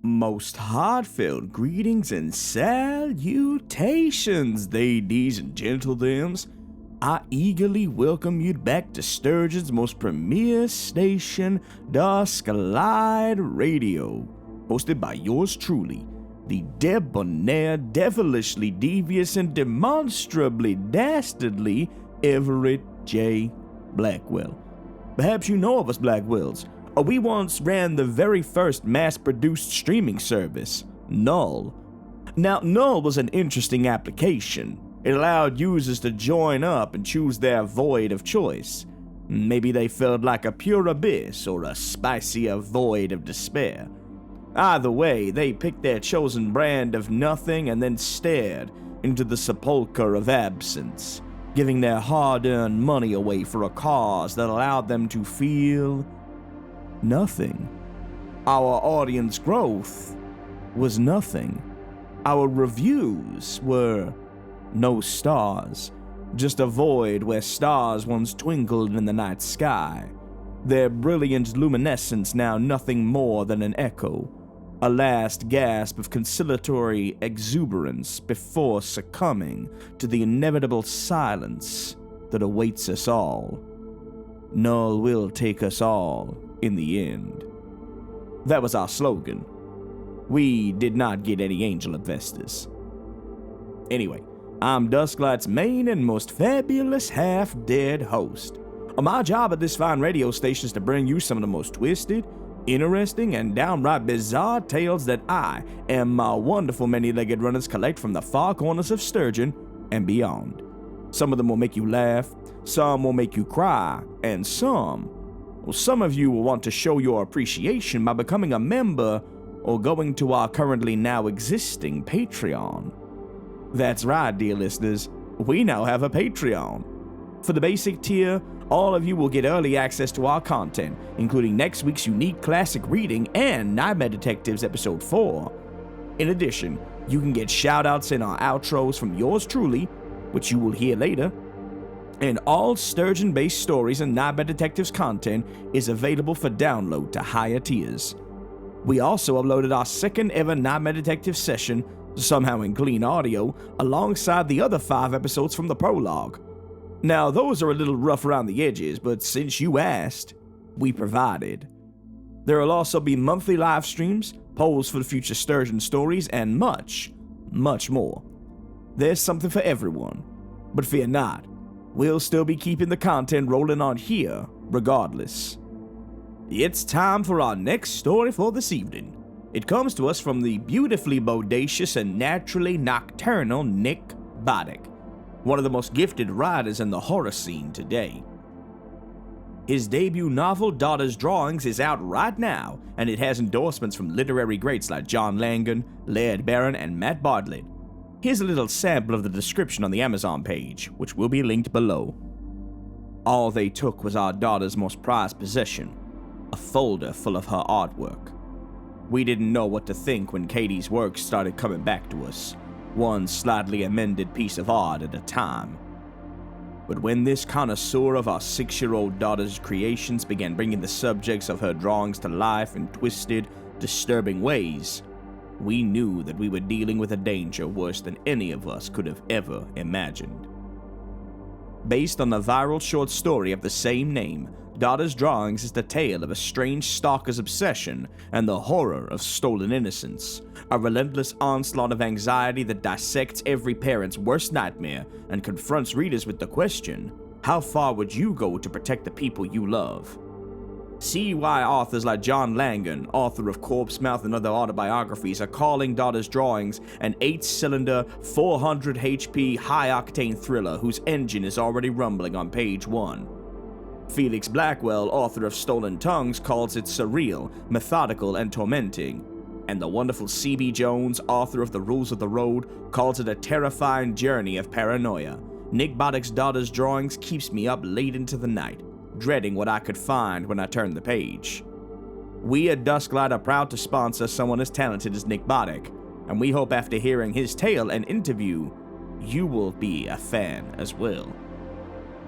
Most heartfelt greetings and salutations, ladies and gentlethems. I eagerly welcome you back to Sturgeon's most premier station, Dusklight Radio, hosted by yours truly, the debonair, devilishly devious, and demonstrably dastardly Everett J. Blackwell. Perhaps you know of us Blackwells. We once ran the very first mass-produced streaming service, Null. Now, Null was an interesting application. It allowed users to join up and choose their void of choice. Maybe they felt like a pure abyss or a spicier void of despair. Either way, they picked their chosen brand of nothing and then stared into the sepulchre of absence, giving their hard-earned money away for a cause that allowed them to feel nothing. Our audience growth was nothing. Our reviews were no stars, just a void where stars once twinkled in the night sky, their brilliant luminescence now nothing more than an echo, a last gasp of conciliatory exuberance before succumbing to the inevitable silence that awaits us all. Null will take us all in the end. That was our slogan. We did not get any angel investors. Anyway, I'm Dusklight's main and most fabulous half-dead host. My job at this fine radio station is to bring you some of the most twisted, interesting, and downright bizarre tales that I and my wonderful many-legged runners collect from the far corners of Sturgeon and beyond. Some of them will make you laugh, some will make you cry, and some of you will want to show your appreciation by becoming a member or going to our currently now existing Patreon. That's right, dear listeners, we now have a Patreon. For the basic tier, all of you will get early access to our content, including next week's unique classic reading and Nightmare Detectives Episode 4. In addition, you can get shoutouts in our outros from yours truly, which you will hear later, and all Sturgeon-based stories and Nightmare Detectives content is available for download to higher tiers. We also uploaded our second ever Nightmare Detectives session, somehow in clean audio, alongside the other 5 episodes from the prologue. Now, those are a little rough around the edges, but since you asked, we provided. There will also be monthly live streams, polls for the future Sturgeon stories, and much, much more. There's something for everyone, but fear not. We'll still be keeping the content rolling on here, regardless. It's time for our next story for this evening. It comes to us from the beautifully bodacious and naturally nocturnal Nick Boddick, one of the most gifted writers in the horror scene today. His debut novel, Daughter's Drawings, is out right now, and it has endorsements from literary greats like John Langan, Laird Barron, and Matt Bartlett. Here's a little sample of the description on the Amazon page, which will be linked below. All they took was our daughter's most prized possession, a folder full of her artwork. We didn't know what to think when Katie's work started coming back to us, one slightly amended piece of art at a time. But when this connoisseur of our 6-year-old daughter's creations began bringing the subjects of her drawings to life in twisted, disturbing ways, we knew that we were dealing with a danger worse than any of us could have ever imagined. Based on the viral short story of the same name, Daughter's Drawings is the tale of a strange stalker's obsession and the horror of stolen innocence, a relentless onslaught of anxiety that dissects every parent's worst nightmare and confronts readers with the question, how far would you go to protect the people you love? See why authors like John Langan, author of Corpse Mouth and other autobiographies, are calling Daughter's Drawings an 8-cylinder, 400 HP, high-octane thriller whose engine is already rumbling on page 1. Felix Blackwell, author of Stolen Tongues, calls it surreal, methodical, and tormenting. And the wonderful C.B. Jones, author of The Rules of the Road, calls it a terrifying journey of paranoia. Nick Boddick's Daughter's Drawings keeps me up late into the night, dreading what I could find when I turned the page. We at Dusklight are proud to sponsor someone as talented as Nick Boddick, and we hope after hearing his tale and interview, you will be a fan as well.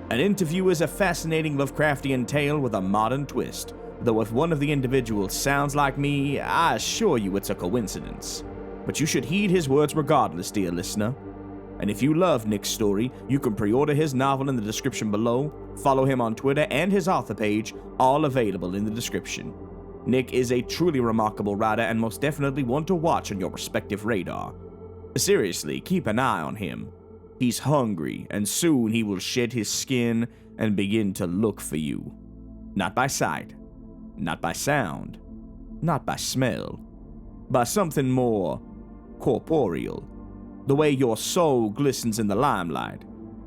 An Interview is a fascinating Lovecraftian tale with a modern twist, though if one of the individuals sounds like me, I assure you it's a coincidence. But you should heed his words regardless, dear listener. And if you love Nick's story, you can pre-order his novel in the description below, follow him on Twitter and his author page, all available in the description. Nick is a truly remarkable writer and most definitely one to watch on your respective radar. Seriously, keep an eye on him. He's hungry, and soon he will shed his skin and begin to look for you. Not by sight, not by sound, not by smell, by something more corporeal. The way your soul glistens in the limelight,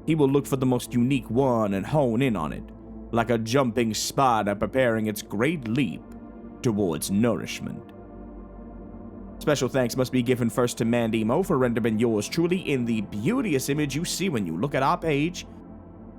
he will look for the most unique one and hone in on it, like a jumping spider preparing its great leap towards nourishment. Special thanks must be given first to Mandemo for rendering yours truly in the beauteous image you see when you look at our page.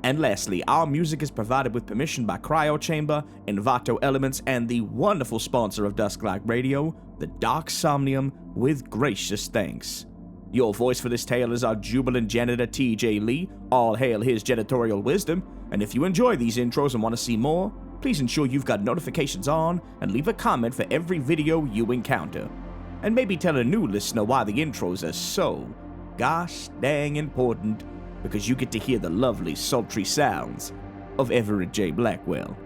And lastly, our music is provided with permission by Cryo Chamber, Envato Elements, and the wonderful sponsor of Dusklight Radio, the Dark Somnium, with gracious thanks. Your voice for this tale is our jubilant janitor TJ Lee. All hail his janitorial wisdom. And if you enjoy these intros and want to see more, please ensure you've got notifications on and leave a comment for every video you encounter. And maybe tell a new listener why the intros are so gosh dang important, because you get to hear the lovely sultry sounds of Everett J. Blackwell.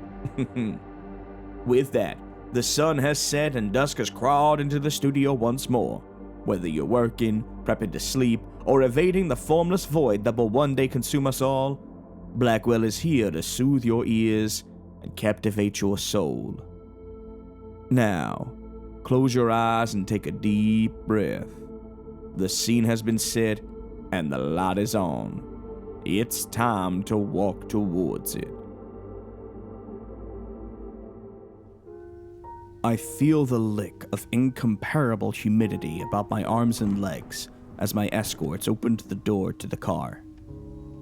With that, the sun has set and dusk has crawled into the studio once more. Whether you're working, prepping to sleep, or evading the formless void that will one day consume us all, Blackwell is here to soothe your ears and captivate your soul. Now, close your eyes and take a deep breath. The scene has been set and the light is on. It's time to walk towards it. I feel the lick of incomparable humidity about my arms and legs as my escorts opened the door to the car.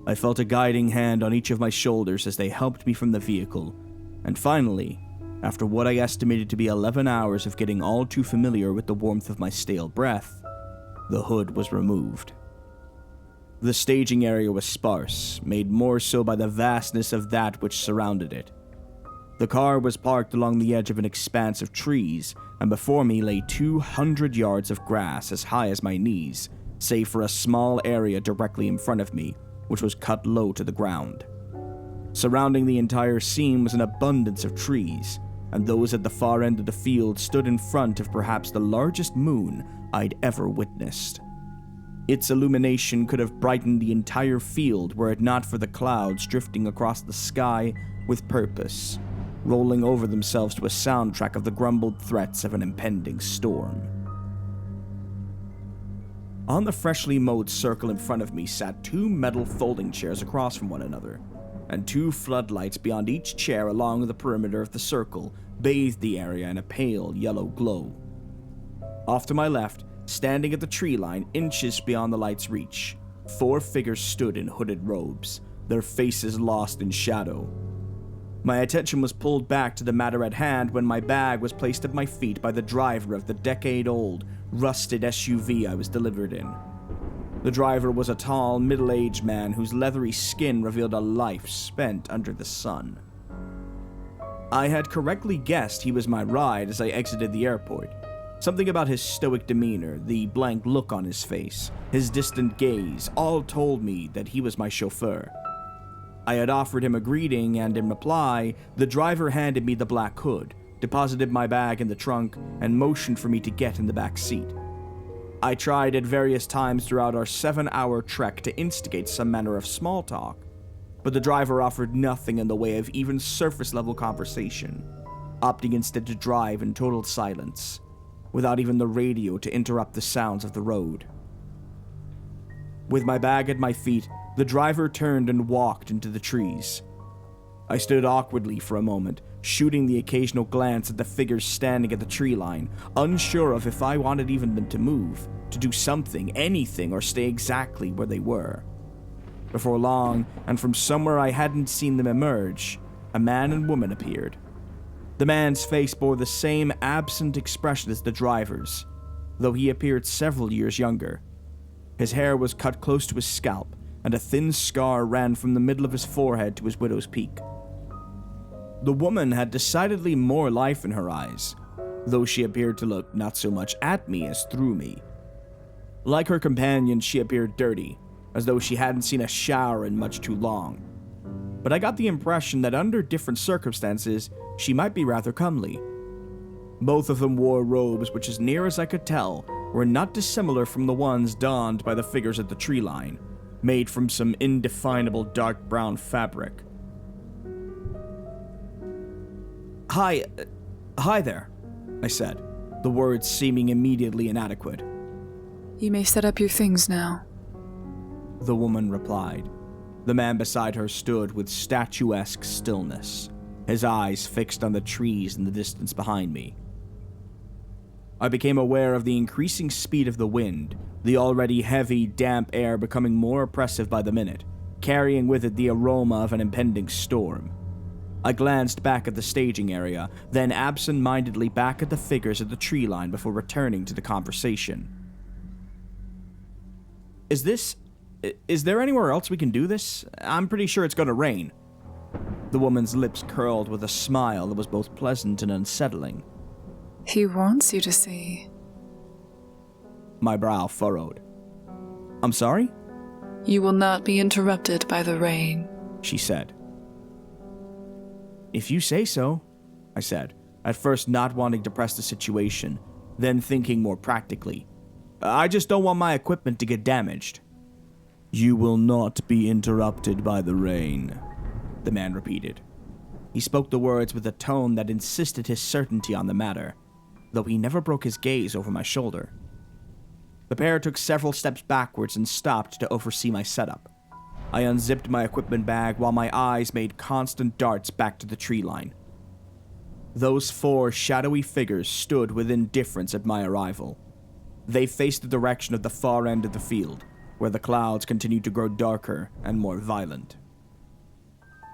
I felt a guiding hand on each of my shoulders as they helped me from the vehicle, and finally, after what I estimated to be 11 hours of getting all too familiar with the warmth of my stale breath, the hood was removed. The staging area was sparse, made more so by the vastness of that which surrounded it. The car was parked along the edge of an expanse of trees, and before me lay 200 yards of grass as high as my knees, save for a small area directly in front of me, which was cut low to the ground. Surrounding the entire scene was an abundance of trees, and those at the far end of the field stood in front of perhaps the largest moon I'd ever witnessed. Its illumination could have brightened the entire field were it not for the clouds drifting across the sky with purpose, rolling over themselves to a soundtrack of the grumbled threats of an impending storm. On the freshly mowed circle in front of me sat 2 metal folding chairs across from one another, and 2 floodlights beyond each chair along the perimeter of the circle bathed the area in a pale yellow glow. Off to my left, standing at the tree line inches beyond the light's reach, 4 figures stood in hooded robes, their faces lost in shadow. My attention was pulled back to the matter at hand when my bag was placed at my feet by the driver of the decade-old, rusted SUV I was delivered in. The driver was a tall, middle-aged man whose leathery skin revealed a life spent under the sun. I had correctly guessed he was my ride as I exited the airport. Something about his stoic demeanor, the blank look on his face, his distant gaze, all told me that he was my chauffeur. I had offered him a greeting, and in reply, the driver handed me the black hood, deposited my bag in the trunk, and motioned for me to get in the back seat. I tried at various times throughout our 7-hour trek to instigate some manner of small talk, but the driver offered nothing in the way of even surface-level conversation, opting instead to drive in total silence, without even the radio to interrupt the sounds of the road. With my bag at my feet, the driver turned and walked into the trees. I stood awkwardly for a moment, shooting the occasional glance at the figures standing at the tree line, unsure of if I wanted even them to move, to do something, anything, or stay exactly where they were. Before long, and from somewhere I hadn't seen them emerge, a man and woman appeared. The man's face bore the same absent expression as the driver's, though he appeared several years younger. His hair was cut close to his scalp, and a thin scar ran from the middle of his forehead to his widow's peak. The woman had decidedly more life in her eyes, though she appeared to look not so much at me as through me. Like her companion, she appeared dirty, as though she hadn't seen a shower in much too long. But I got the impression that under different circumstances, she might be rather comely. Both of them wore robes which, as near as I could tell, were not dissimilar from the ones donned by the figures at the tree line, made from some indefinable dark brown fabric. Hi there, I said, the words seeming immediately inadequate. You may set up your things now, the woman replied. The man beside her stood with statuesque stillness, his eyes fixed on the trees in the distance behind me. I became aware of the increasing speed of the wind, the already heavy, damp air becoming more oppressive by the minute, carrying with it the aroma of an impending storm. I glanced back at the staging area, then absent-mindedly back at the figures at the tree line before returning to the conversation. Is there anywhere else we can do this? I'm pretty sure it's gonna rain. The woman's lips curled with a smile that was both pleasant and unsettling. He wants you to see. My brow furrowed. I'm sorry? You will not be interrupted by the rain, she said. If you say so, I said, at first not wanting to press the situation, then thinking more practically. I just don't want my equipment to get damaged. You will not be interrupted by the rain, the man repeated. He spoke the words with a tone that insisted his certainty on the matter, though he never broke his gaze over my shoulder. The pair took several steps backwards and stopped to oversee my setup. I unzipped my equipment bag while my eyes made constant darts back to the tree line. Those four shadowy figures stood with indifference at my arrival. They faced the direction of the far end of the field, where the clouds continued to grow darker and more violent.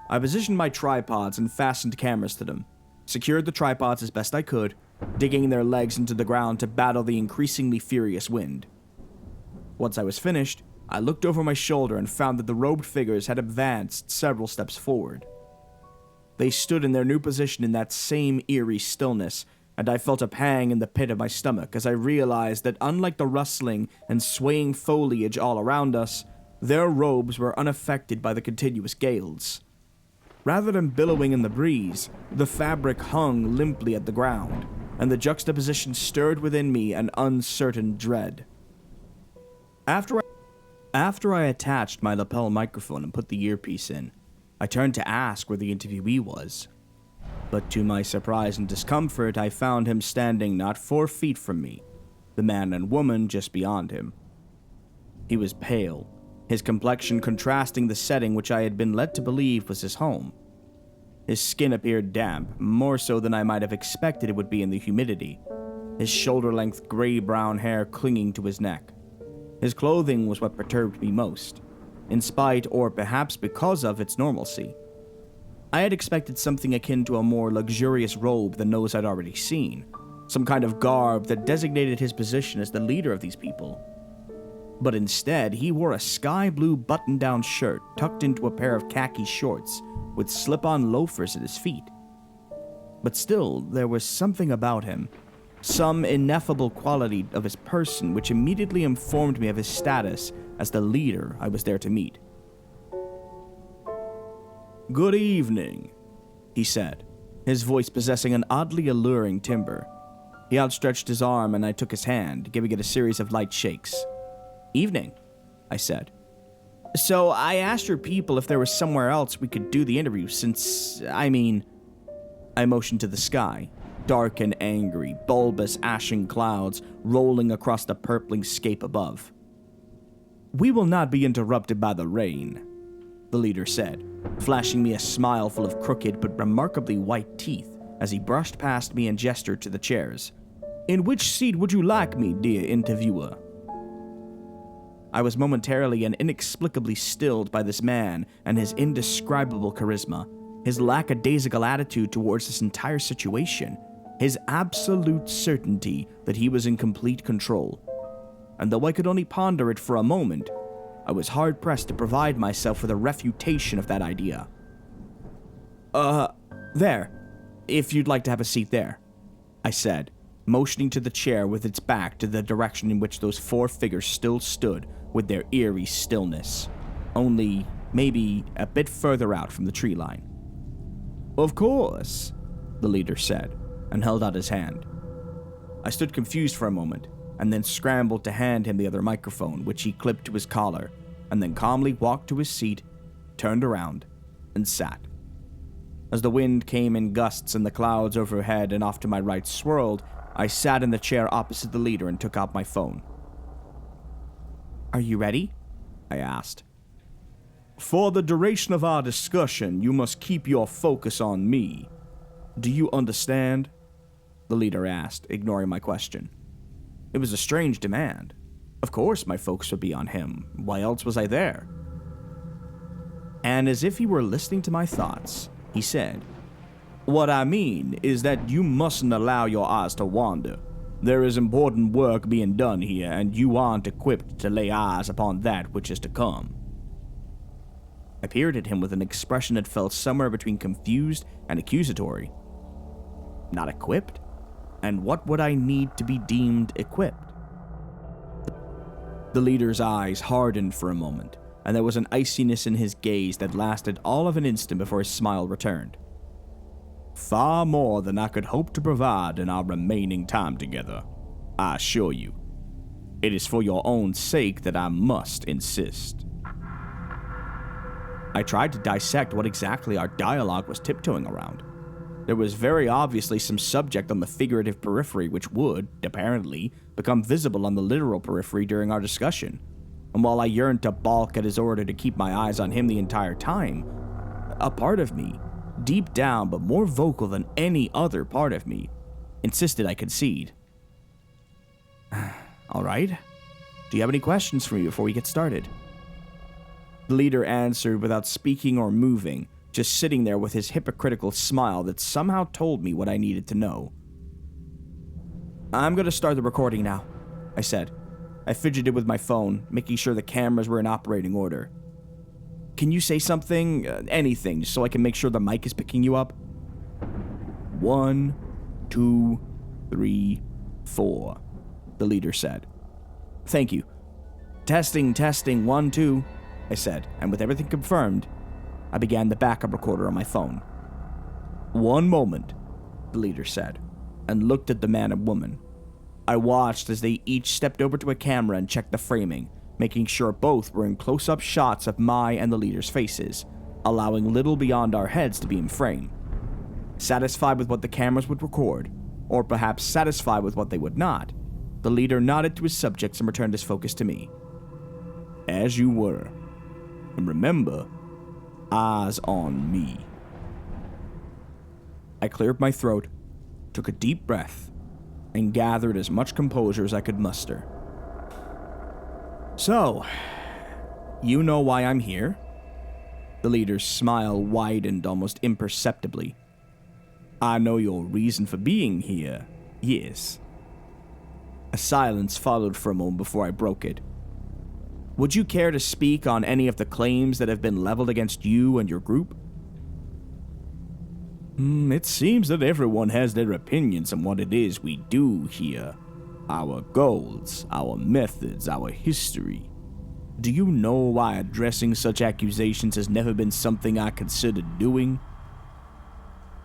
I positioned my tripods and fastened cameras to them, secured the tripods as best I could, digging their legs into the ground to battle the increasingly furious wind. Once I was finished, I looked over my shoulder and found that the robed figures had advanced several steps forward. They stood in their new position in that same eerie stillness, and I felt a pang in the pit of my stomach as I realized that unlike the rustling and swaying foliage all around us, their robes were unaffected by the continuous gales. Rather than billowing in the breeze, the fabric hung limply at the ground, and the juxtaposition stirred within me an uncertain dread. After I attached my lapel microphone and put the earpiece in, I turned to ask where the interviewee was. But to my surprise and discomfort, I found him standing not 4 feet from me, the man and woman just beyond him. He was pale, his complexion contrasting the setting which I had been led to believe was his home. His skin appeared damp, more so than I might have expected it would be in the humidity, his shoulder-length gray-brown hair clinging to his neck. His clothing was what perturbed me most, in spite or perhaps because of its normalcy. I had expected something akin to a more luxurious robe than those I'd already seen, some kind of garb that designated his position as the leader of these people. But instead, he wore a sky-blue button-down shirt tucked into a pair of khaki shorts with slip-on loafers at his feet. But still, there was something about him, some ineffable quality of his person which immediately informed me of his status as the leader I was there to meet. Good evening, he said, his voice possessing an oddly alluring timbre. He outstretched his arm and I took his hand, giving it a series of light shakes. Evening, I said. So I asked your people if there was somewhere else we could do the interview since, I motioned to the sky, dark and angry, bulbous ashen clouds rolling across the purpling scape above. We will not be interrupted by the rain, the leader said, flashing me a smile full of crooked but remarkably white teeth as he brushed past me and gestured to the chairs. In which seat would you like me, dear interviewer? I was momentarily and inexplicably stilled by this man and his indescribable charisma, his lackadaisical attitude towards this entire situation, his absolute certainty that he was in complete control. And though I could only ponder it for a moment, I was hard-pressed to provide myself with a refutation of that idea. There, if you'd like to have a seat there, I said, motioning to the chair with its back to the direction in which those 4 figures still stood with their eerie stillness, only maybe a bit further out from the tree line. Of course, the leader said, and held out his hand. I stood confused for a moment, and then scrambled to hand him the other microphone, which he clipped to his collar, and then calmly walked to his seat, turned around, and sat. As the wind came in gusts and the clouds overhead and off to my right swirled, I sat in the chair opposite the leader and took out my phone. Are you ready? I asked. For the duration of our discussion, you must keep your focus on me. Do you understand? The leader asked, ignoring my question. It was a strange demand. Of course my focus would be on him. Why else was I there? And as if he were listening to my thoughts, he said, What I mean is that you mustn't allow your eyes to wander. There is important work being done here, and you aren't equipped to lay eyes upon that which is to come. I peered at him with an expression that felt somewhere between confused and accusatory. Not equipped? And what would I need to be deemed equipped? The leader's eyes hardened for a moment, and there was an iciness in his gaze that lasted all of an instant before his smile returned. Far more than I could hope to provide in our remaining time together, I assure you. It is for your own sake that I must insist. I tried to dissect what exactly our dialogue was tiptoeing around. There was very obviously some subject on the figurative periphery which would, apparently, become visible on the literal periphery during our discussion. And while I yearned to balk at his order to keep my eyes on him the entire time, a part of me, deep down but more vocal than any other part of me, insisted I concede. All right. Do you have any questions for me before we get started? The leader answered without speaking or moving, just sitting there with his hypocritical smile that somehow told me what I needed to know. I'm going to start the recording now, I said. I fidgeted with my phone, making sure the cameras were in operating order. Can you say something, anything, so I can make sure the mic is picking you up? 1, 2, 3, 4, the leader said. Thank you. Testing, 1, 2, I said, and with everything confirmed, I began the backup recorder on my phone. 1 moment, the leader said, and looked at the man and woman. I watched as they each stepped over to a camera and checked the framing, making sure both were in close-up shots of my and the leader's faces, allowing little beyond our heads to be in frame. Satisfied with what the cameras would record, or perhaps satisfied with what they would not, the leader nodded to his subjects and returned his focus to me. As you were. And remember, eyes on me. I cleared my throat, took a deep breath, and gathered as much composure as I could muster. So, you know why I'm here? The leader's smile widened almost imperceptibly. I know your reason for being here, yes. A silence followed for a moment before I broke it. Would you care to speak on any of the claims that have been leveled against you and your group? It seems that everyone has their opinions on what it is we do here. Our goals, our methods, our history. Do you know why addressing such accusations has never been something I considered doing?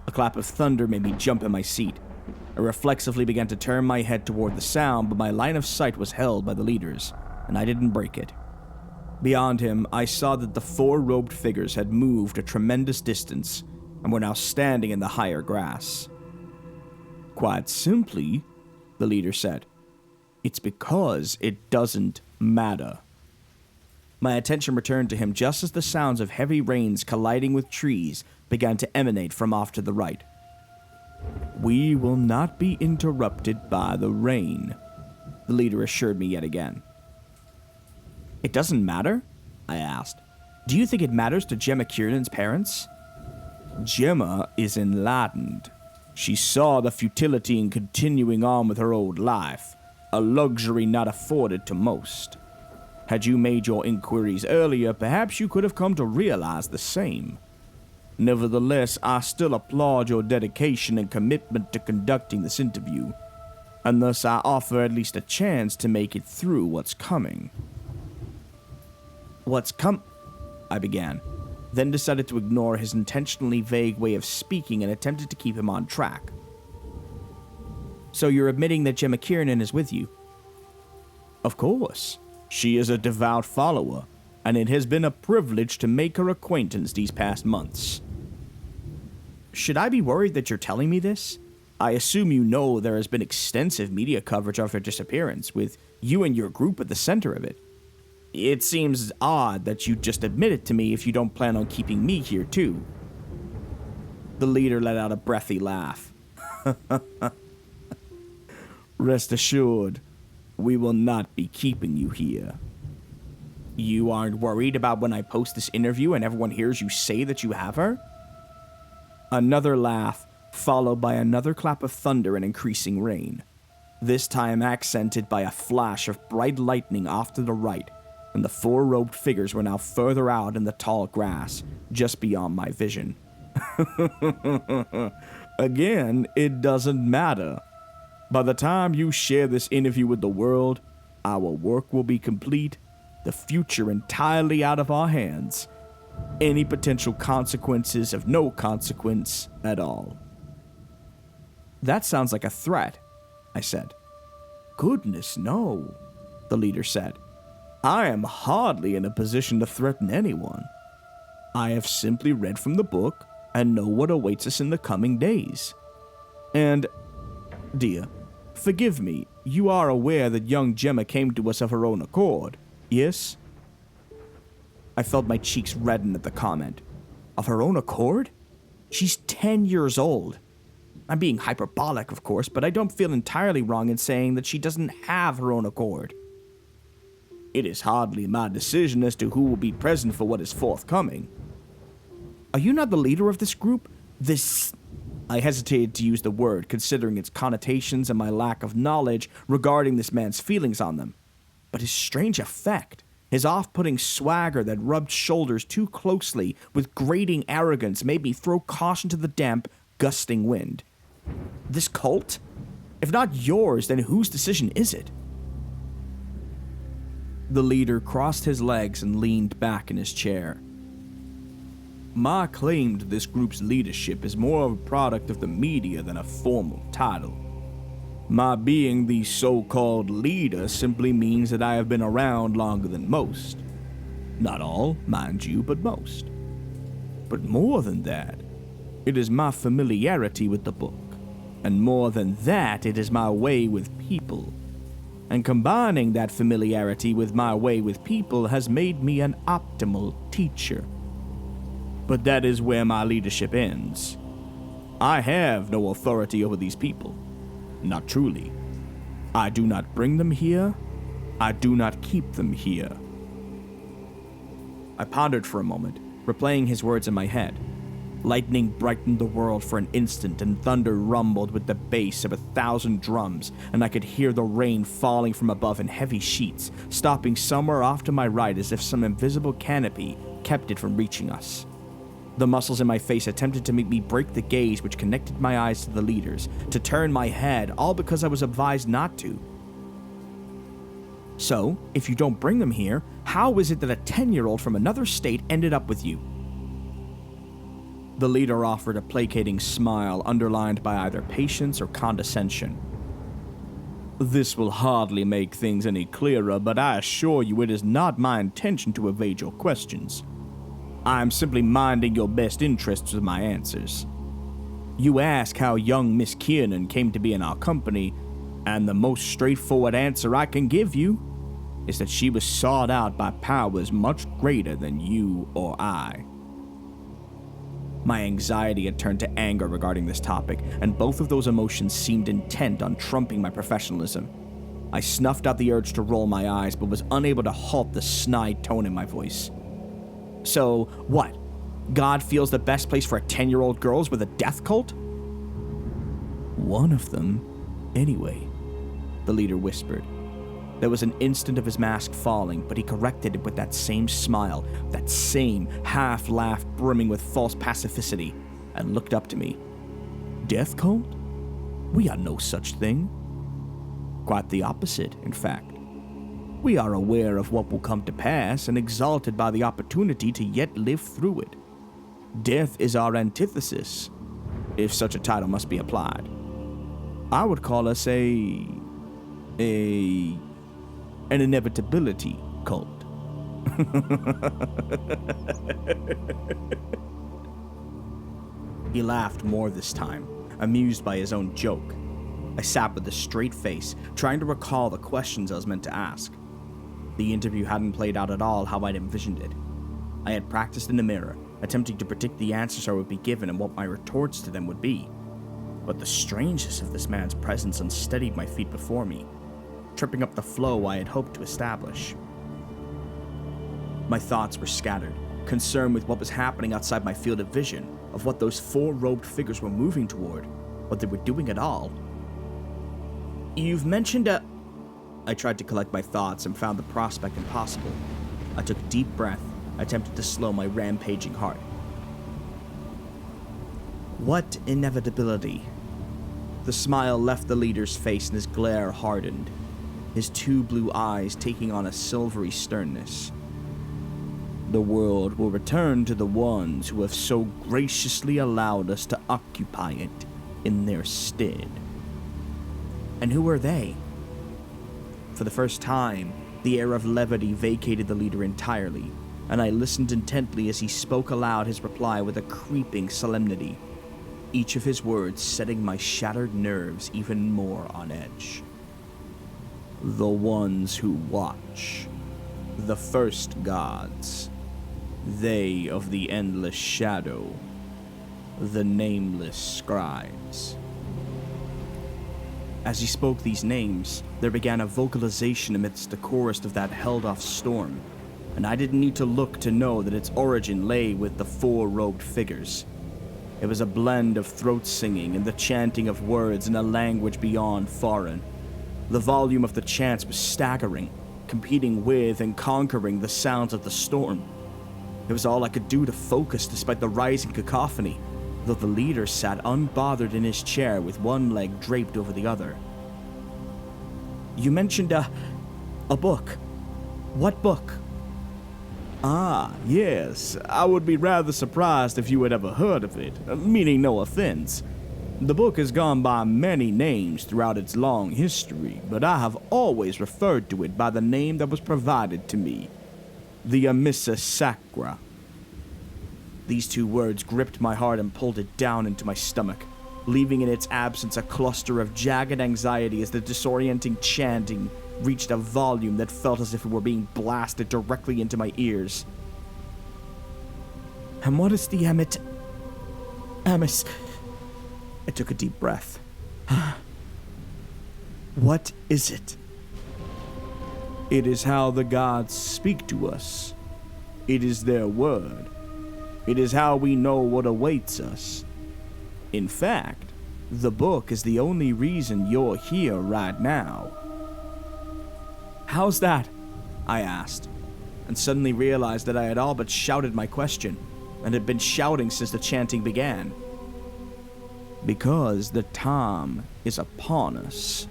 A clap of thunder made me jump in my seat. I reflexively began to turn my head toward the sound, but my line of sight was held by the leaders, and I didn't break it. Beyond him, I saw that the 4 robed figures had moved a tremendous distance and were now standing in the higher grass. Quite simply, the leader said, it's because it doesn't matter. My attention returned to him just as the sounds of heavy rains colliding with trees began to emanate from off to the right. We will not be interrupted by the rain, the leader assured me yet again. It doesn't matter? I asked. Do you think it matters to Gemma Kiernan's parents? Gemma is enlightened. She saw the futility in continuing on with her old life, a luxury not afforded to most. Had you made your inquiries earlier, perhaps you could have come to realize the same. Nevertheless, I still applaud your dedication and commitment to conducting this interview, and thus I offer at least a chance to make it through what's coming. I began, then decided to ignore his intentionally vague way of speaking and attempted to keep him on track. So you're admitting that Gemma Kiernan is with you? Of course. She is a devout follower, and it has been a privilege to make her acquaintance these past months. Should I be worried that you're telling me this? I assume you know there has been extensive media coverage of her disappearance, with you and your group at the center of it. It seems odd that you just admit it to me if you don't plan on keeping me here too. The leader let out a breathy laugh. Rest assured, we will not be keeping you here. You aren't worried about when I post this interview and everyone hears you say that you have her? Another laugh, followed by another clap of thunder and increasing rain, this time accented by a flash of bright lightning off to the right, and the four robed figures were now further out in the tall grass, just beyond my vision. Again, it doesn't matter. By the time you share this interview with the world, our work will be complete, the future entirely out of our hands, any potential consequences of no consequence at all. That sounds like a threat, I said. Goodness, no, the leader said. I am hardly in a position to threaten anyone. I have simply read from the book and know what awaits us in the coming days. And, dear, forgive me, you are aware that young Gemma came to us of her own accord, yes? I felt my cheeks redden at the comment. Of her own accord? She's 10 years old. I'm being hyperbolic, of course, but I don't feel entirely wrong in saying that she doesn't have her own accord. It is hardly my decision as to who will be present for what is forthcoming. Are you not the leader of this group? I hesitated to use the word, considering its connotations and my lack of knowledge regarding this man's feelings on them. But his strange effect, his off-putting swagger that rubbed shoulders too closely with grating arrogance, made me throw caution to the damp, gusting wind. This cult? If not yours, then whose decision is it? The leader crossed his legs and leaned back in his chair. My claim to this group's leadership is more of a product of the media than a formal title. My being the so-called leader simply means that I have been around longer than most. Not all, mind you, but most. But more than that, it is my familiarity with the book. And more than that, it is my way with people. And combining that familiarity with my way with people has made me an optimal teacher. But that is where my leadership ends. I have no authority over these people. Not truly. I do not bring them here. I do not keep them here. I pondered for a moment, replaying his words in my head. Lightning brightened the world for an instant, and thunder rumbled with the bass of 1,000 drums, and I could hear the rain falling from above in heavy sheets, stopping somewhere off to my right as if some invisible canopy kept it from reaching us. The muscles in my face attempted to make me break the gaze which connected my eyes to the leaders, to turn my head, all because I was advised not to. So, if you don't bring them here, how is it that a 10-year-old from another state ended up with you? The leader offered a placating smile underlined by either patience or condescension. This will hardly make things any clearer, but I assure you it is not my intention to evade your questions. I am simply minding your best interests with my answers. You ask how young Miss Kiernan came to be in our company, and the most straightforward answer I can give you is that she was sought out by powers much greater than you or I. My anxiety had turned to anger regarding this topic, and both of those emotions seemed intent on trumping my professionalism. I snuffed out the urge to roll my eyes, but was unable to halt the snide tone in my voice. So, what? God feels the best place for a 10-year-old girl is with a death cult? One of them, anyway, the leader whispered. There was an instant of his mask falling, but he corrected it with that same smile, that same half-laugh brimming with false pacificity, and looked up to me. Death cult? We are no such thing. Quite the opposite, in fact. We are aware of what will come to pass and exalted by the opportunity to yet live through it. Death is our antithesis, if such a title must be applied. I would call us an inevitability cult. He laughed more this time, amused by his own joke. I sat with a straight face, trying to recall the questions I was meant to ask. The interview hadn't played out at all how I'd envisioned it. I had practiced in the mirror, attempting to predict the answers I would be given and what my retorts to them would be. But the strangeness of this man's presence unsteadied my feet before me, tripping up the flow I had hoped to establish. My thoughts were scattered, concerned with what was happening outside my field of vision, of what those four robed figures were moving toward, what they were doing at all. You've mentioned I tried to collect my thoughts and found the prospect impossible. I took a deep breath, attempted to slow my rampaging heart. What inevitability? The smile left the leader's face and his glare hardened, his two blue eyes taking on a silvery sternness. The world will return to the ones who have so graciously allowed us to occupy it in their stead. And who are they? For the first time, the air of levity vacated the leader entirely, and I listened intently as he spoke aloud his reply with a creeping solemnity, each of his words setting my shattered nerves even more on edge. The ones who watch. The first gods. They of the endless shadow. The nameless scribes. As he spoke these names, there began a vocalization amidst the chorus of that held-off storm, and I didn't need to look to know that its origin lay with the four robed figures. It was a blend of throat singing and the chanting of words in a language beyond foreign. The volume of the chants was staggering, competing with and conquering the sounds of the storm. It was all I could do to focus despite the rising cacophony, though the leader sat unbothered in his chair with one leg draped over the other. You mentioned a book. What book? Ah, yes. I would be rather surprised if you had ever heard of it, meaning no offense. The book has gone by many names throughout its long history, but I have always referred to it by the name that was provided to me, the Amissa Sacra. These two words gripped my heart and pulled it down into my stomach, leaving in its absence a cluster of jagged anxiety as the disorienting chanting reached a volume that felt as if it were being blasted directly into my ears. And what is the Amiss? I took a deep breath. What is it? It is how the gods speak to us. It is their word. It is how we know what awaits us. In fact, the book is the only reason you're here right now. How's that? I asked, and suddenly realized that I had all but shouted my question, and had been shouting since the chanting began. Because the time is upon us,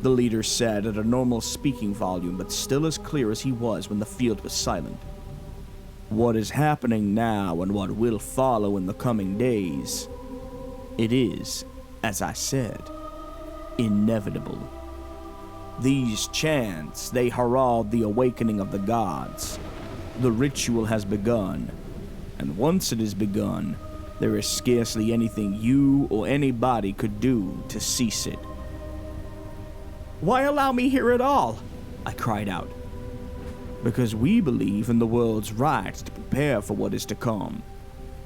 the leader said at a normal speaking volume, but still as clear as he was when the field was silent. What is happening now and what will follow in the coming days, it is, as I said, inevitable. These chants, they herald the awakening of the gods. The ritual has begun, and once it is begun, there is scarcely anything you or anybody could do to cease it. Why allow me here at all? I cried out. Because we believe in the world's right to prepare for what is to come,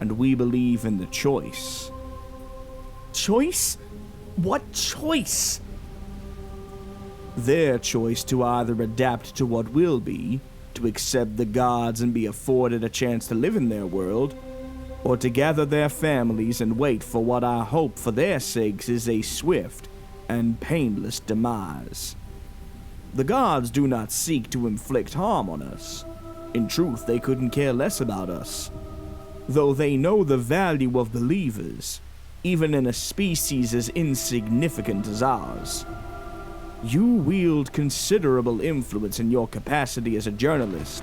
and we believe in the choice. Choice? What choice? Their choice to either adapt to what will be, to accept the gods and be afforded a chance to live in their world, or to gather their families and wait for what I hope for their sakes is a swift and painless demise. The gods do not seek to inflict harm on us. In truth, they couldn't care less about us. Though they know the value of believers, even in a species as insignificant as ours. You wield considerable influence in your capacity as a journalist,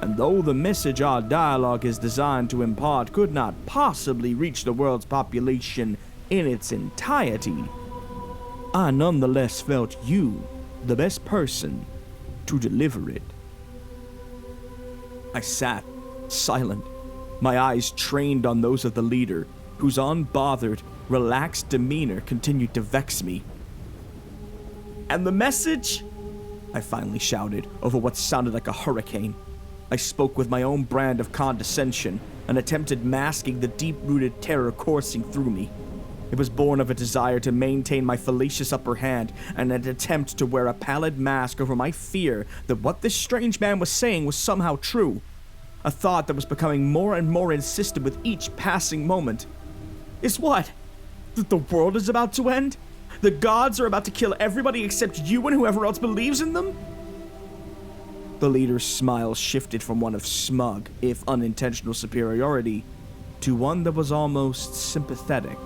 and though the message our dialogue is designed to impart could not possibly reach the world's population in its entirety, I nonetheless felt you the best person to deliver it. I sat, silent, my eyes trained on those of the leader, whose unbothered, relaxed demeanor continued to vex me. "And the message?" I finally shouted over what sounded like a hurricane. I spoke with my own brand of condescension and attempted masking the deep-rooted terror coursing through me. It was born of a desire to maintain my fallacious upper hand and an attempt to wear a pallid mask over my fear that what this strange man was saying was somehow true. A thought that was becoming more and more insistent with each passing moment. Is what? That the world is about to end? The gods are about to kill everybody except you and whoever else believes in them? The leader's smile shifted from one of smug, if unintentional superiority, to one that was almost sympathetic.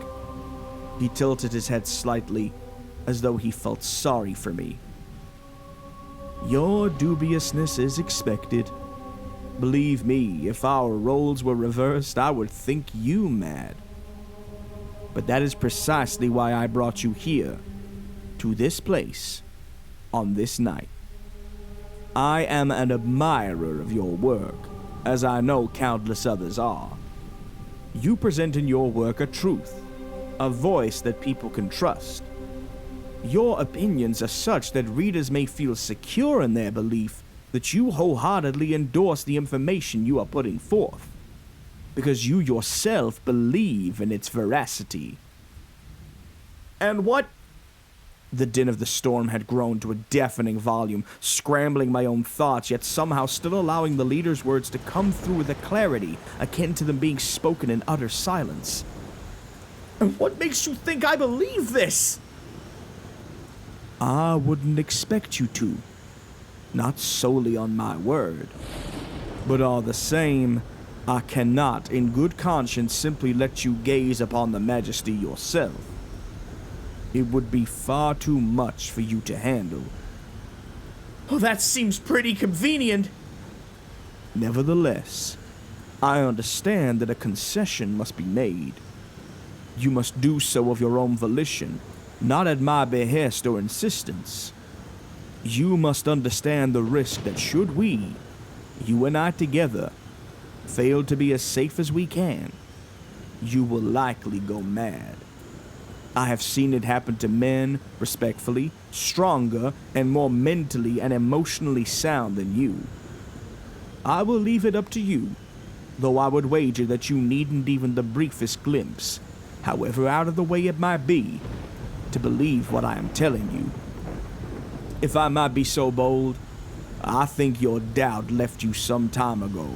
He tilted his head slightly, as though he felt sorry for me. "Your dubiousness is expected. Believe me, if our roles were reversed, I would think you mad. But that is precisely why I brought you here, to this place, on this night. I am an admirer of your work, as I know countless others are. You present in your work a truth, a voice that people can trust. Your opinions are such that readers may feel secure in their belief that you wholeheartedly endorse the information you are putting forth, because you yourself believe in its veracity." "And what?" The din of the storm had grown to a deafening volume, scrambling my own thoughts, yet somehow still allowing the leader's words to come through with a clarity akin to them being spoken in utter silence. "And what makes you think I believe this?" "I wouldn't expect you to. Not solely on my word. But all the same, I cannot in good conscience simply let you gaze upon the majesty yourself. It would be far too much for you to handle." "Oh, that seems pretty convenient." "Nevertheless, I understand that a concession must be made. You must do so of your own volition, not at my behest or insistence. You must understand the risk that should we, you and I together, fail to be as safe as we can, you will likely go mad. I have seen it happen to men, respectfully, stronger and more mentally and emotionally sound than you. I will leave it up to you, though I would wager that you needn't even the briefest glimpse, however out of the way it might be, to believe what I am telling you. If I might be so bold, I think your doubt left you some time ago.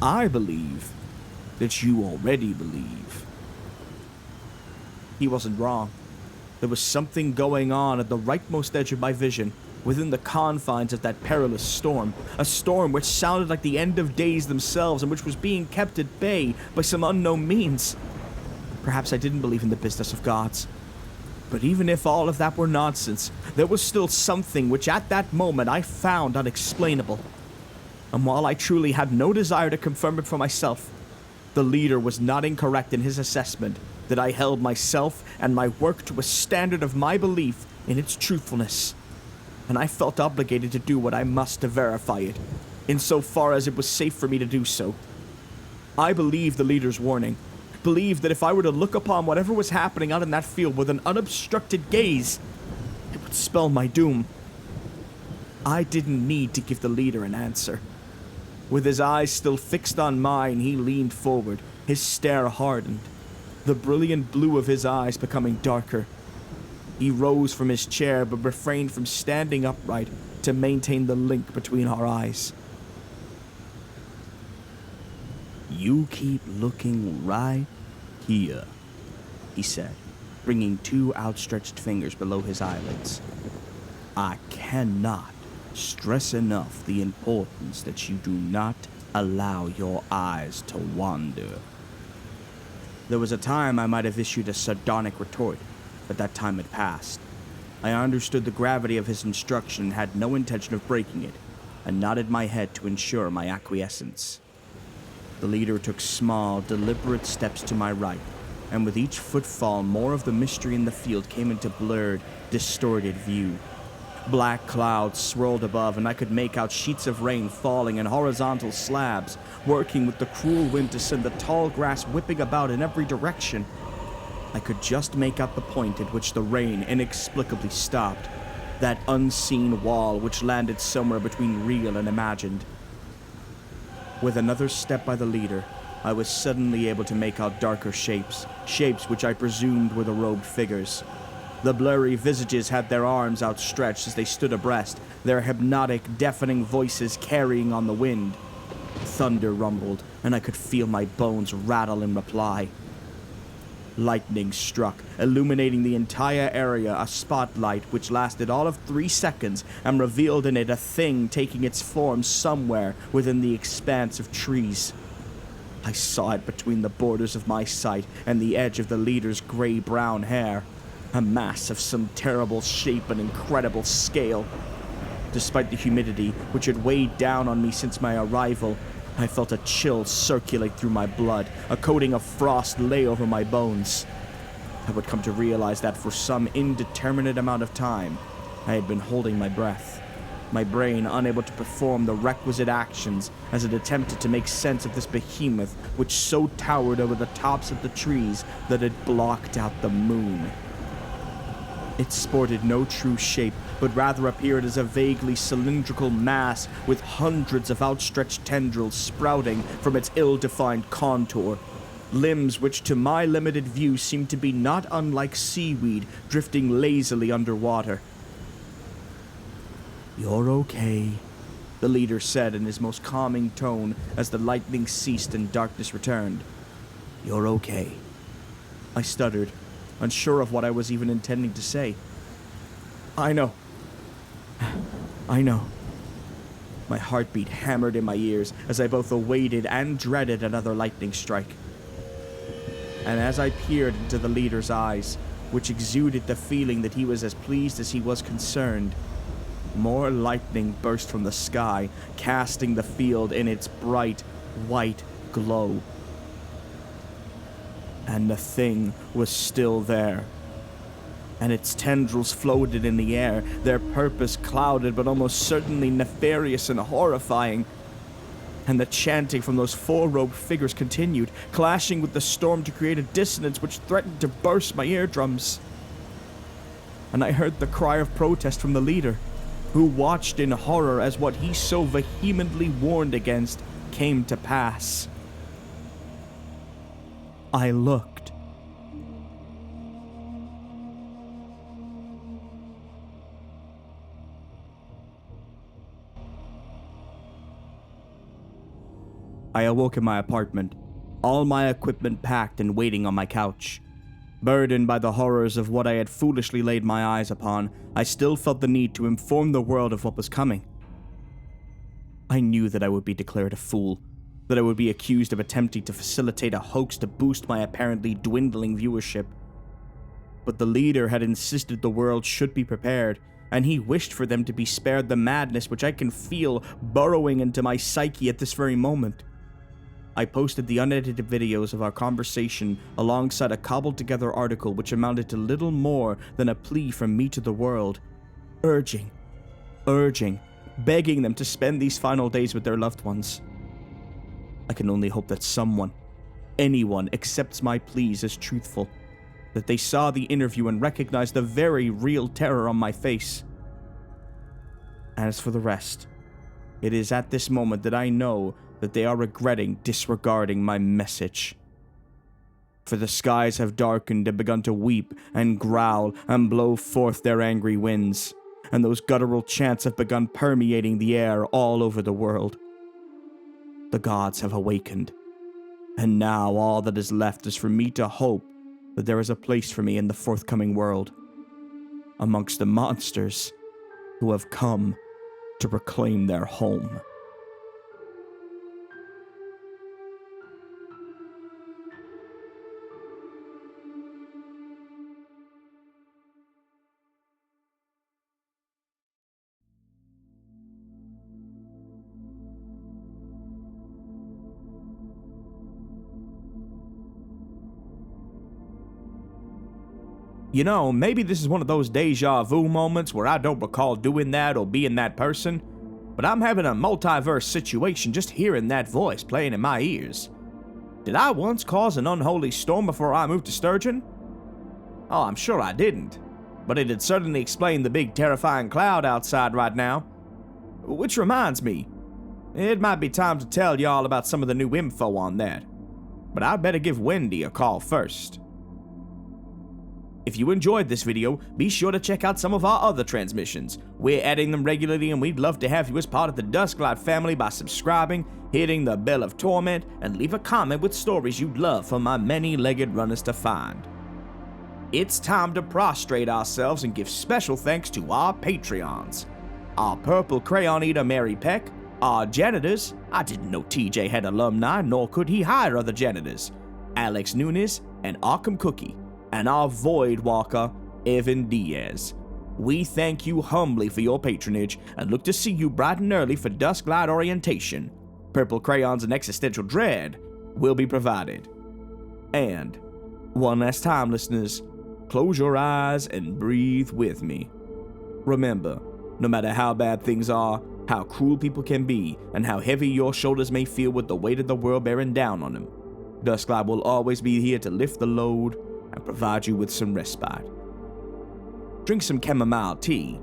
I believe that you already believe." He wasn't wrong. There was something going on at the rightmost edge of my vision, within the confines of that perilous storm, a storm which sounded like the end of days themselves and which was being kept at bay by some unknown means. Perhaps I didn't believe in the business of gods. But even if all of that were nonsense, there was still something which at that moment I found unexplainable. And while I truly had no desire to confirm it for myself, the leader was not incorrect in his assessment that I held myself and my work to a standard of my belief in its truthfulness. And I felt obligated to do what I must to verify it, insofar as it was safe for me to do so. I believed the leader's warning, believed that if I were to look upon whatever was happening out in that field with an unobstructed gaze, it would spell my doom. I didn't need to give the leader an answer. With his eyes still fixed on mine, he leaned forward, his stare hardened, the brilliant blue of his eyes becoming darker. He rose from his chair but refrained from standing upright to maintain the link between our eyes. "You keep looking right here," he said, bringing two outstretched fingers below his eyelids. I cannot stress enough the importance that you do not allow your eyes to wander. There was a time I might have issued a sardonic retort, but that time had passed. I understood the gravity of his instruction and had no intention of breaking it, and nodded my head to ensure my acquiescence. The leader took small, deliberate steps to my right, and with each footfall, more of the mystery in the field came into blurred, distorted view. Black clouds swirled above, and I could make out sheets of rain falling in horizontal slabs, working with the cruel wind to send the tall grass whipping about in every direction. I could just make out the point at which the rain inexplicably stopped, that unseen wall which landed somewhere between real and imagined. With another step by the leader, I was suddenly able to make out darker shapes which I presumed were the robed figures. The blurry visages had their arms outstretched as they stood abreast, their hypnotic, deafening voices carrying on the wind. Thunder rumbled, and I could feel my bones rattle in reply. Lightning struck, illuminating the entire area, a spotlight which lasted all of 3 seconds and revealed in it a thing taking its form somewhere within the expanse of trees. I saw it between the borders of my sight and the edge of the leader's gray-brown hair. A mass of some terrible shape and incredible scale. Despite the humidity, which had weighed down on me since my arrival, I felt a chill circulate through my blood. A coating of frost lay over my bones. I would come to realize that for some indeterminate amount of time, I had been holding my breath, my brain unable to perform the requisite actions as it attempted to make sense of this behemoth which so towered over the tops of the trees that it blocked out the moon. It sported no true shape, but rather appeared as a vaguely cylindrical mass with hundreds of outstretched tendrils sprouting from its ill-defined contour. Limbs which to my limited view seemed to be not unlike seaweed drifting lazily underwater. "You're okay," the leader said in his most calming tone as the lightning ceased and darkness returned. "You're okay." I stuttered, unsure of what I was even intending to say. I know. My heartbeat hammered in my ears as I both awaited and dreaded another lightning strike. And as I peered into the leader's eyes, which exuded the feeling that he was as pleased as he was concerned, more lightning burst from the sky, casting the field in its bright, white glow. And the thing was still there. And its tendrils floated in the air, their purpose clouded but almost certainly nefarious and horrifying. And the chanting from those 4 robed figures continued, clashing with the storm to create a dissonance which threatened to burst my eardrums. And I heard the cry of protest from the leader, who watched in horror as what he so vehemently warned against came to pass. I looked. I awoke in my apartment, all my equipment packed and waiting on my couch. Burdened by the horrors of what I had foolishly laid my eyes upon, I still felt the need to inform the world of what was coming. I knew that I would be declared a fool, that I would be accused of attempting to facilitate a hoax to boost my apparently dwindling viewership. But the leader had insisted the world should be prepared, and he wished for them to be spared the madness which I can feel burrowing into my psyche at this very moment. I posted the unedited videos of our conversation alongside a cobbled-together article which amounted to little more than a plea from me to the world, urging, begging them to spend these final days with their loved ones. I can only hope that someone, anyone, accepts my pleas as truthful, that they saw the interview and recognized the very real terror on my face. As for the rest, it is at this moment that I know that they are regretting disregarding my message. For the skies have darkened and begun to weep and growl and blow forth their angry winds, and those guttural chants have begun permeating the air all over the world. The gods have awakened, and now all that is left is for me to hope that there is a place for me in the forthcoming world, amongst the monsters who have come to proclaim their home. You know, maybe this is one of those deja vu moments where I don't recall doing that or being that person, but I'm having a multiverse situation just hearing that voice playing in my ears. Did I once cause an unholy storm before I moved to Sturgeon? Oh, I'm sure I didn't, but it'd certainly explain the big terrifying cloud outside right now. Which reminds me, it might be time to tell y'all about some of the new info on that, but I'd better give Wendy a call first. If you enjoyed this video, be sure to check out some of our other transmissions. We're adding them regularly, and we'd love to have you as part of the Dusklight family by subscribing, hitting the bell of torment, and leave a comment with stories you'd love for my many-legged runners to find. It's time to prostrate ourselves and give special thanks to our Patreons. Our Purple Crayon Eater Mary Peck, our janitors, I didn't know TJ had alumni, nor could he hire other janitors, Alex Nunes, and Arkham Cookie, and our Void Walker, Evan Diaz. We thank you humbly for your patronage and look to see you bright and early for Dusklight orientation. Purple crayons and existential dread will be provided. And, one last time, listeners, close your eyes and breathe with me. Remember, no matter how bad things are, how cruel people can be, and how heavy your shoulders may feel with the weight of the world bearing down on them, Dusklight will always be here to lift the load and provide you with some respite. Drink some chamomile tea,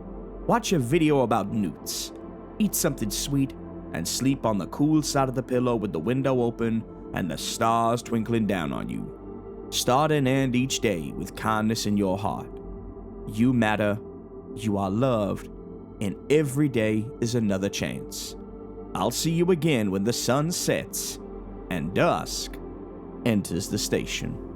watch a video about newts, eat something sweet, and sleep on the cool side of the pillow with the window open and the stars twinkling down on you. Start and end each day with kindness in your heart. You matter, you are loved, and every day is another chance. I'll see you again when the sun sets and dusk enters the station.